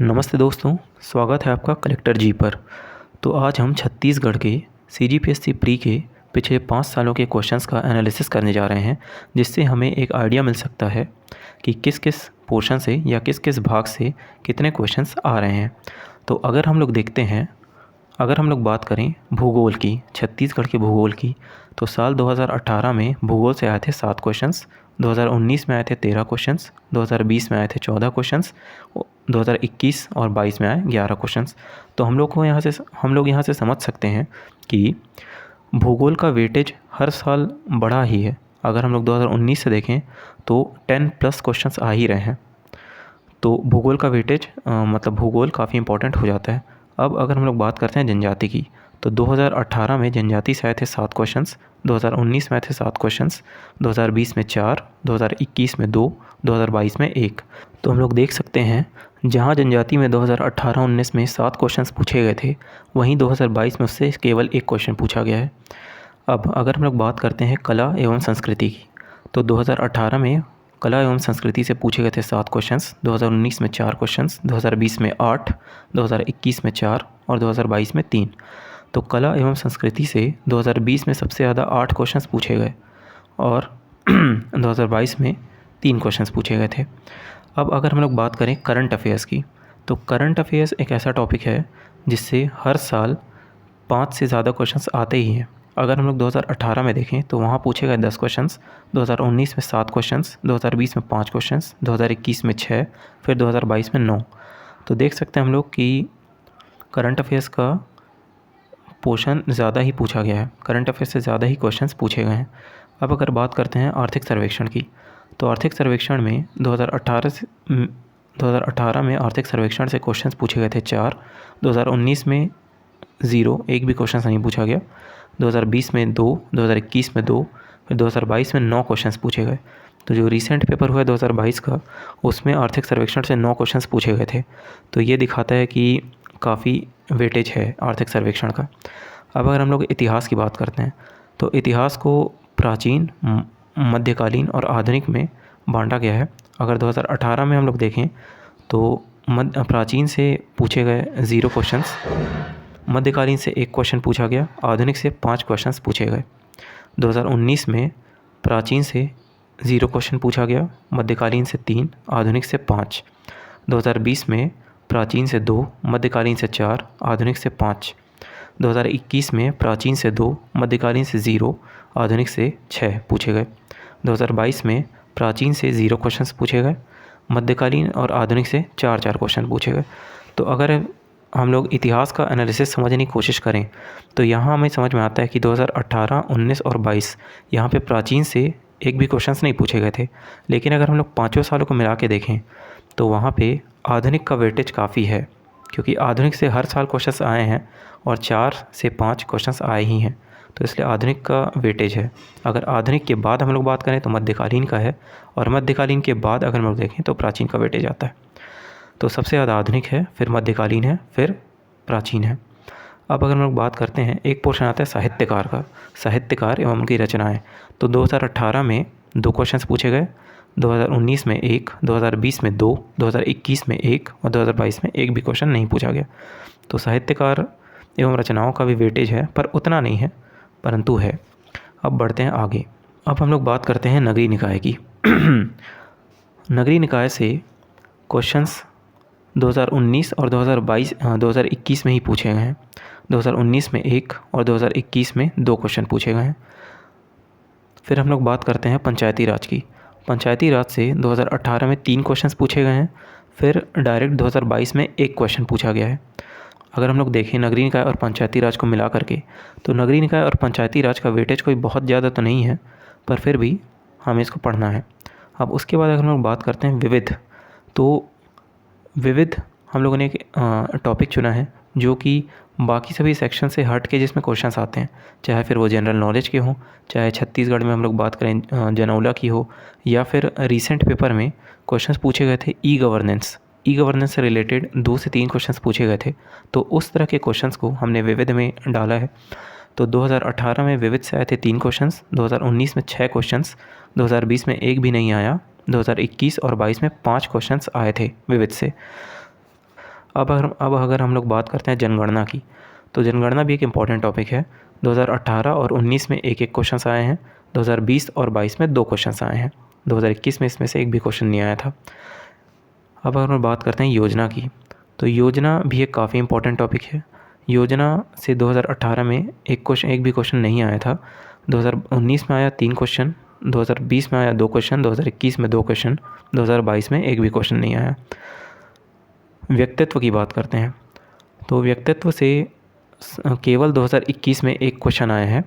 नमस्ते दोस्तों, स्वागत है आपका कलेक्टर जी पर। तो आज हम छत्तीसगढ़ के सीजीपीएससी प्री के पिछले 5 सालों के क्वेश्चंस का एनालिसिस करने जा रहे हैं, जिससे हमें एक आइडिया मिल सकता है कि किस किस पोर्शन से या किस किस भाग से कितने क्वेश्चंस आ रहे हैं। तो अगर हम लोग देखते हैं, अगर हम लोग बात करें भूगोल की, छत्तीसगढ़ के भूगोल की, तो साल 2018 में भूगोल से आए थे 7 क्वेश्चंस, 2019 में आए थे 13 क्वेश्चंस, 2020 में आए थे 14 क्वेश्चंस, 2021 और 22 में आए 11 क्वेश्चंस। तो हम लोग यहाँ से समझ सकते हैं कि भूगोल का वेटेज हर साल बढ़ा ही है। अगर हम लोग 2019 से देखें तो 10+ क्वेश्चंस आ ही रहे हैं। तो भूगोल का वेटेज मतलब भूगोल काफ़ी इंपॉर्टेंट हो जाता है। अब अगर हम लोग बात करते हैं जनजाति की, तो 2018 में जनजाति से आए थे 7 क्वेश्चंस, 2019 में आए थे 7 क्वेश्चंस, 2020 में 4, 2021 में 2, 2022 में 1। तो हम लोग देख सकते हैं, जहां जनजाति में 2018-19 में 7 क्वेश्चंस पूछे गए थे, वहीं 2022 में उससे केवल 1 क्वेश्चन पूछा गया है। अब अगर हम लोग बात करते हैं कला एवं संस्कृति की, तो 2018 में कला एवं संस्कृति से पूछे गए थे 7 क्वेश्चंस, 2019 में 4 क्वेश्चंस, 2020 में 8, 2021 में 4 और 2022 में 3। तो कला एवं संस्कृति से 2020 में सबसे ज़्यादा 8 क्वेश्चंस पूछे गए और 2022 में 3 क्वेश्चंस पूछे गए थे। अब अगर हम लोग बात करें करंट अफेयर्स की, तो करंट अफेयर्स एक ऐसा टॉपिक है जिससे हर साल 5 से ज़्यादा क्वेश्चंस आते ही हैं। अगर हम लोग 2018 में देखें तो वहाँ पूछे गए 10 क्वेश्चंस, 2019 में 7 क्वेश्चंस, 2020 में 5 क्वेश्चंस, 2021 में 6, फिर 2022 में 9। तो देख सकते हैं हम लोग कि करंट अफेयर्स का पोर्शन ज़्यादा ही पूछा गया है, करंट अफेयर्स से ज़्यादा ही क्वेश्चंस पूछे गए हैं। अब अगर बात करते हैं आर्थिक सर्वेक्षण की, तो आर्थिक सर्वेक्षण में 2018 में आर्थिक सर्वेक्षण से क्वेश्चंस पूछे गए थे 4, 2019 में 0, एक भी क्वेश्चन नहीं पूछा गया, 2020 में 2, 2021 में 2, फिर 2022 में 9 क्वेश्चंस पूछे गए। तो जो रिसेंट पेपर हुआ है 2022 का, उसमें आर्थिक सर्वेक्षण से 9 क्वेश्चंस पूछे गए थे। तो ये दिखाता है कि काफ़ी वेटेज है आर्थिक सर्वेक्षण का। अब अगर हम लोग इतिहास की बात करते हैं, तो इतिहास को प्राचीन, मध्यकालीन और आधुनिक में बांटा गया है। अगर 2018 में हम लोग देखें तो प्राचीन से पूछे गए 0 क्वेश्चंस, मध्यकालीन से 1 क्वेश्चन पूछा गया, आधुनिक से 5 क्वेश्चंस पूछे गए। 2019 में प्राचीन से 0 क्वेश्चन पूछा गया, मध्यकालीन से 3, आधुनिक से 5। 2020 में प्राचीन से 2, मध्यकालीन से 4, आधुनिक से 5। 2021 में प्राचीन से 2, मध्यकालीन से 0, आधुनिक से 6 पूछे गए। 2022 में प्राचीन से 0 क्वेश्चंस पूछे गए, मध्यकालीन और आधुनिक से 4 क्वेश्चन पूछे गए। तो अगर हम लोग इतिहास का एनालिसिस समझने की कोशिश करें तो यहाँ हमें समझ में आता है कि 2018, 19 और 22 यहाँ पे प्राचीन से एक भी क्वेश्चंस नहीं पूछे गए थे। लेकिन अगर हम लोग 5 सालों को मिला के देखें तो वहाँ पे आधुनिक का वेटेज काफ़ी है, क्योंकि आधुनिक से हर साल क्वेश्चंस आए हैं और 4 से 5 क्वेश्चंस आए ही हैं। तो इसलिए आधुनिक का वेटेज है। अगर आधुनिक के बाद हम लोग बात करें तो मध्यकालीन का है, और मध्यकालीन के बाद अगर हम लोग देखें तो प्राचीन का वेटेज आता है। तो सबसे ज़्यादा आधुनिक है, फिर मध्यकालीन है, फिर प्राचीन है। अब अगर हम लोग बात करते हैं, एक पोर्शन आता है साहित्यकार का, साहित्यकार एवं उनकी रचनाएं। तो 2018 में 2 क्वेश्चंस पूछे गए, 2019 में 1, 2020 में 2, 2021 में 1 और 2022 में 1 भी क्वेश्चन नहीं पूछा गया। तो साहित्यकार एवं रचनाओं का भी वेटेज है, पर उतना नहीं है, परंतु है। अब बढ़ते हैं आगे। अब हम लोग बात करते हैं नगरीय निकाय की। नगरीय निकाय से क्वेश्चंस 2019 और 2021 में ही पूछे गए हैं। 2019 में 1 और 2021 में 2 क्वेश्चन पूछे गए हैं। फिर हम लोग बात करते हैं पंचायती राज की। पंचायती राज से 2018 में 3 क्वेश्चंस पूछे गए हैं, फिर डायरेक्ट 2022 में 1 क्वेश्चन पूछा गया है। अगर हम लोग देखें नगरीय निकाय और पंचायती राज को मिला करके, तो नगरीय निकाय और पंचायती राज का वेटेज कोई बहुत ज़्यादा तो नहीं है, पर फिर भी हमें इसको पढ़ना है। अब उसके बाद अगर हम लोग बात करते हैं विविध, तो विविध हम लोगों ने एक टॉपिक चुना है जो कि बाकी सभी सेक्शन से हट के जिसमें क्वेश्चंस आते हैं, चाहे फिर वो जनरल नॉलेज के हों, चाहे छत्तीसगढ़ में हम लोग बात करें जनौला की हो, या फिर रिसेंट पेपर में क्वेश्चंस पूछे गए थे ई गवर्नेंस से रिलेटेड 2 से 3 क्वेश्चंस पूछे गए थे। तो उस तरह के क्वेश्चंस को हमने विविध में डाला है। तो 2018 में विविध से आए थे 3 क्वेश्चंस, 2019 में 6 क्वेश्चंस, 2020 में 1 भी नहीं आया, 2021 और 22 में 5 क्वेश्चंस आए थे विविध से। अब अगर हम लोग बात करते हैं जनगणना की, तो जनगणना भी एक इम्पॉर्टेंट टॉपिक है। 2018 और 19 में एक एक क्वेश्चन आए हैं, 2020 और 22 में 2 क्वेश्चन आए हैं, 2021 में इसमें से एक भी क्वेश्चन नहीं आया था। अब अगर हम बात करते हैं योजना की, तो योजना भी एक काफ़ी इम्पॉर्टेंट टॉपिक है। योजना से 2018 में एक भी क्वेश्चन नहीं आया था, 2019 में आया 3 क्वेश्चन, 2020 में आया 2 क्वेश्चन, 2021 में 2 क्वेश्चन, 2022 में एक भी क्वेश्चन नहीं आया। व्यक्तित्व की बात करते हैं, तो व्यक्तित्व से केवल 2021 में एक क्वेश्चन आया है।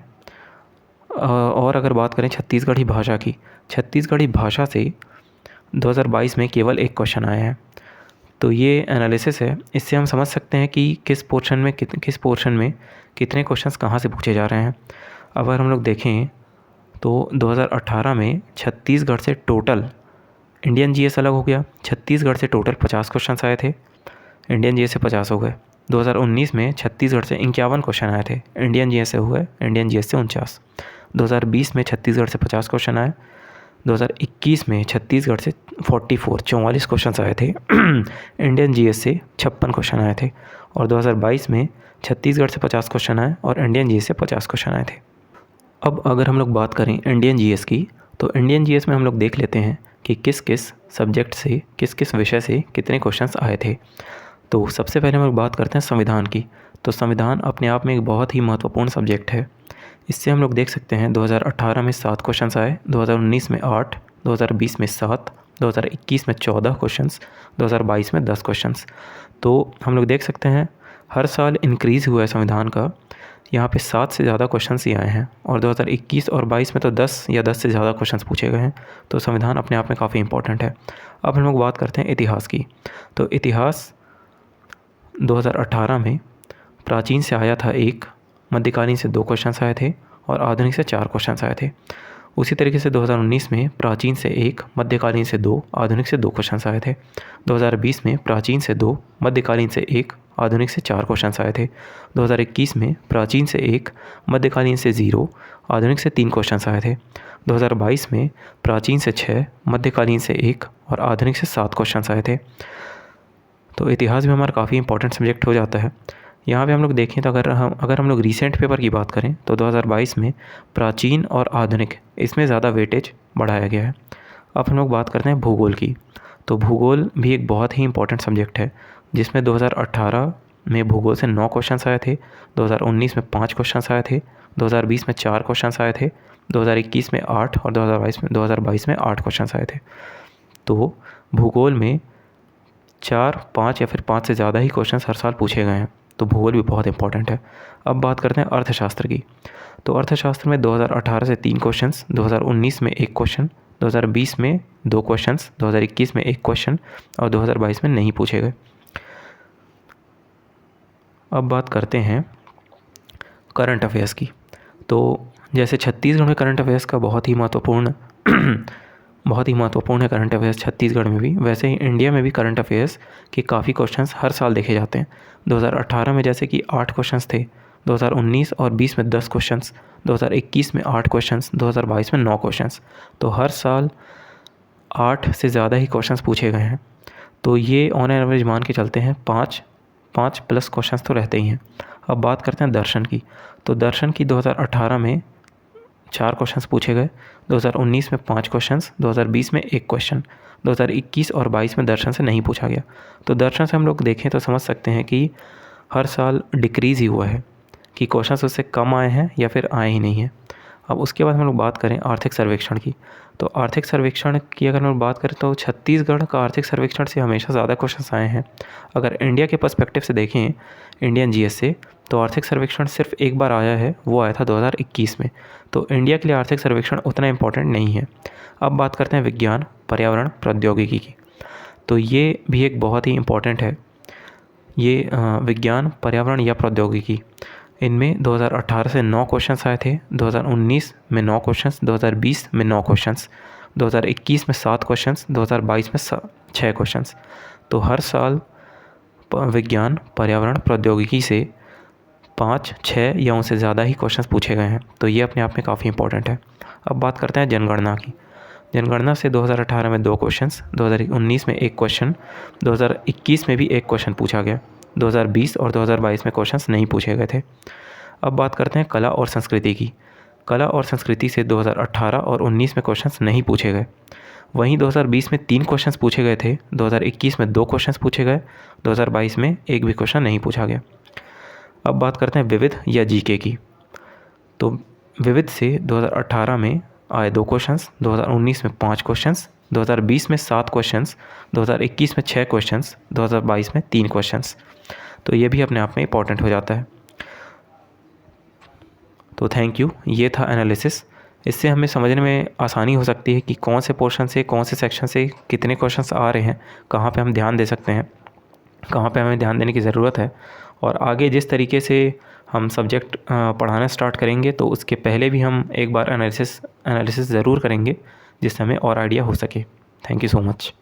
और अगर बात करें छत्तीसगढ़ी भाषा की, छत्तीसगढ़ी भाषा से 2022 में केवल एक क्वेश्चन आया है। तो ये एनालिसिस है, इससे हम समझ सकते हैं कि किस पोर्शन में कितने क्वेश्चंस कहाँ से पूछे जा रहे हैं। अगर हम लोग देखें तो 2018 में छत्तीसगढ़ से टोटल, इंडियन जीएस अलग हो गया, छत्तीसगढ़ से टोटल 50 क्वेश्चंस आए थे, इंडियन जीएस से 50 हो गए। 2019 में छत्तीसगढ़ से 51 क्वेश्चन आए थे, इंडियन जीएस से हुए, इंडियन जीएस से 49। 2020 में छत्तीसगढ़ से 50 क्वेश्चन आए, 2021 में छत्तीसगढ़ से 44 क्वेश्चन आए थे, इंडियन जीएस से 56 क्वेश्चन आए थे। और 2022 में छत्तीसगढ़ से 50 क्वेश्चन आए और इंडियन जीएस से 50 क्वेश्चन आए थे। अब अगर हम लोग बात करें इंडियन जीएस की, तो इंडियन जीएस में हम लोग देख लेते हैं कि किस किस सब्जेक्ट से, किस किस विषय से कितने क्वेश्चंस आए थे। तो सबसे पहले हम लोग बात करते हैं संविधान की। तो संविधान अपने आप में एक बहुत ही महत्वपूर्ण सब्जेक्ट है। इससे हम लोग देख सकते हैं 2018 में 7 क्वेश्चंस आए, 2019 में 8, 2020 में 7, 2021 में 14 क्वेश्चंस, 2022 में 10 क्वेश्चंस। तो हम लोग देख सकते हैं हर साल इंक्रीज़ हुआ है संविधान का। यहाँ पे 7 से ज़्यादा क्वेश्चंस ही आए हैं और 2021 और 22 में तो 10 या 10 से ज़्यादा क्वेश्चंस पूछे गए हैं। तो संविधान अपने आप में काफ़ी इंपॉर्टेंट है। अब हम लोग बात करते हैं इतिहास की। तो इतिहास 2018 में प्राचीन से आया था 1, मध्यकालीन से 2 क्वेश्चंस आए थे और आधुनिक से 4 क्वेश्चंस आए थे। उसी तरीके से 2019 में प्राचीन से 1, मध्यकालीन से 2, आधुनिक से 2 क्वेश्चंस आए थे। 2020 में प्राचीन से 2, मध्यकालीन से 1, आधुनिक से 4 क्वेश्चंस आए थे। 2021 में प्राचीन से 1, मध्यकालीन से 0, आधुनिक से 3 क्वेश्चंस आए थे। 2022 में प्राचीन से 6, मध्यकालीन से 1 और आधुनिक से 7 क्वेश्चंस आए थे। तो इतिहास भी हमारा काफ़ी इंपॉर्टेंट सब्जेक्ट हो जाता है। यहाँ पे हम लोग देखें तो अगर हम लोग रीसेंट पेपर की बात करें तो 2022 में प्राचीन और आधुनिक इसमें ज़्यादा वेटेज बढ़ाया गया है। अब हम लोग बात करते हैं भूगोल की। तो भूगोल भी एक बहुत ही इंपॉर्टेंट सब्जेक्ट है, जिसमें 2018 में भूगोल से 9 क्वेश्चन आए थे, 2019 में 5 क्वेश्चन आए थे, 2020 में 4 क्वेश्चन आए थे, 2021 में 8 और 2022 में 8 क्वेश्चन आए थे। तो भूगोल में 4, 5 या फिर 5 से ज़्यादा ही क्वेश्चन हर साल पूछे गए हैं। तो भूगोल भी बहुत इंपॉर्टेंट है। अब बात करते हैं अर्थशास्त्र की। तो अर्थशास्त्र में 2018 से 3 क्वेश्चंस, 2019 में 1 क्वेश्चन, 2020 में 2 क्वेश्चंस, 2021 में 1 क्वेश्चन और 2022 में नहीं पूछे गए। अब बात करते हैं करंट अफेयर्स की। तो जैसे छत्तीसगढ़ में करंट अफेयर्स का बहुत ही महत्वपूर्ण है करंट अफेयर्स छत्तीसगढ़ में भी, वैसे ही इंडिया में भी करंट अफेयर्स के काफ़ी क्वेश्चंस हर साल देखे जाते हैं। 2018 में जैसे कि 8 क्वेश्चंस थे, 2019 और 20 में 10 क्वेश्चंस, 2021 में 8 क्वेश्चंस, 2022 में 9 क्वेश्चंस। तो हर साल 8 से ज़्यादा ही क्वेश्चंस पूछे गए हैं। तो ये ऑन एवरेज मान के चलते हैं 5 प्लस क्वेश्चंस तो रहते ही हैं। अब बात करते हैं दर्शन की। तो दर्शन की 2018 में 4 क्वेश्चंस पूछे गए, 2019 में 5 क्वेश्चंस, 2020 में 1 क्वेश्चन, 2021 और 22 में दर्शन से नहीं पूछा गया। तो दर्शन से हम लोग देखें तो समझ सकते हैं कि हर साल डिक्रीज़ ही हुआ है, कि क्वेश्चंस उससे कम आए हैं या फिर आए ही नहीं हैं। अब उसके बाद हम लोग बात करें आर्थिक सर्वेक्षण की। तो आर्थिक सर्वेक्षण की अगर हम लोग बात करें तो छत्तीसगढ़ का आर्थिक सर्वेक्षण से हमेशा ज़्यादा क्वेश्चंस आए हैं। अगर इंडिया के पर्सपेक्टिव से देखें, इंडियन जीएस से, तो आर्थिक सर्वेक्षण सिर्फ एक बार आया है, वो आया था 2021 में। तो इंडिया के लिए आर्थिक सर्वेक्षण उतना इम्पोर्टेंट नहीं है। अब बात करते हैं विज्ञान, पर्यावरण, प्रौद्योगिकी की। तो ये भी एक बहुत ही इम्पोर्टेंट है। ये विज्ञान, पर्यावरण या प्रौद्योगिकी, इनमें 2018 से 9 क्वेश्चंस आए थे, 2019 में 9 क्वेश्चंस, 2020 में 9 क्वेश्चंस, 2021 में 7 क्वेश्चंस, 2022 में 6 क्वेश्चंस। तो हर साल विज्ञान, पर्यावरण, प्रौद्योगिकी से 5, 6 या उनसे ज़्यादा ही क्वेश्चंस पूछे गए हैं। तो ये अपने आप में काफ़ी इंपॉर्टेंट है। अब बात करते हैं जनगणना की। जनगणना से 2018 में 2 क्वेश्चंस, 2019 में 1 क्वेश्चन, 2021 में भी 1 क्वेश्चन पूछा गया। 2020 और 2022 में क्वेश्चंस नहीं पूछे गए थे। अब बात करते हैं कला और संस्कृति की। कला और संस्कृति से 2018 और 19 में क्वेश्चंस नहीं पूछे गए। वहीं 2020 में 3 क्वेश्चंस पूछे गए थे, 2021 में 2 क्वेश्चंस पूछे गए, 2022 में 1 भी क्वेश्चन नहीं पूछा गया। अब बात करते हैं विविध या जीके की। तो विविध से 2018 में आए 2 क्वेश्चंस, 2019 में 5 क्वेश्चंस, 2020 में 7 क्वेश्चंस, 2021 में 6 क्वेश्चंस, 2022 में 3 क्वेश्चंस। तो ये भी अपने आप में इम्पॉर्टेंट हो जाता है। तो थैंक यू, ये था एनालिसिस। इससे हमें समझने में आसानी हो सकती है कि कौन से पोर्शन से, कौन से सेक्शन से कितने क्वेश्चंस आ रहे हैं, कहाँ पे हम ध्यान दे सकते हैं, कहाँ पे हमें ध्यान देने की ज़रूरत है। और आगे जिस तरीके से हम सब्जेक्ट पढ़ाना स्टार्ट करेंगे तो उसके पहले भी हम एक बार एनालिसिस ज़रूर करेंगे, जिससे हमें और आइडिया हो सके। Thank you so much.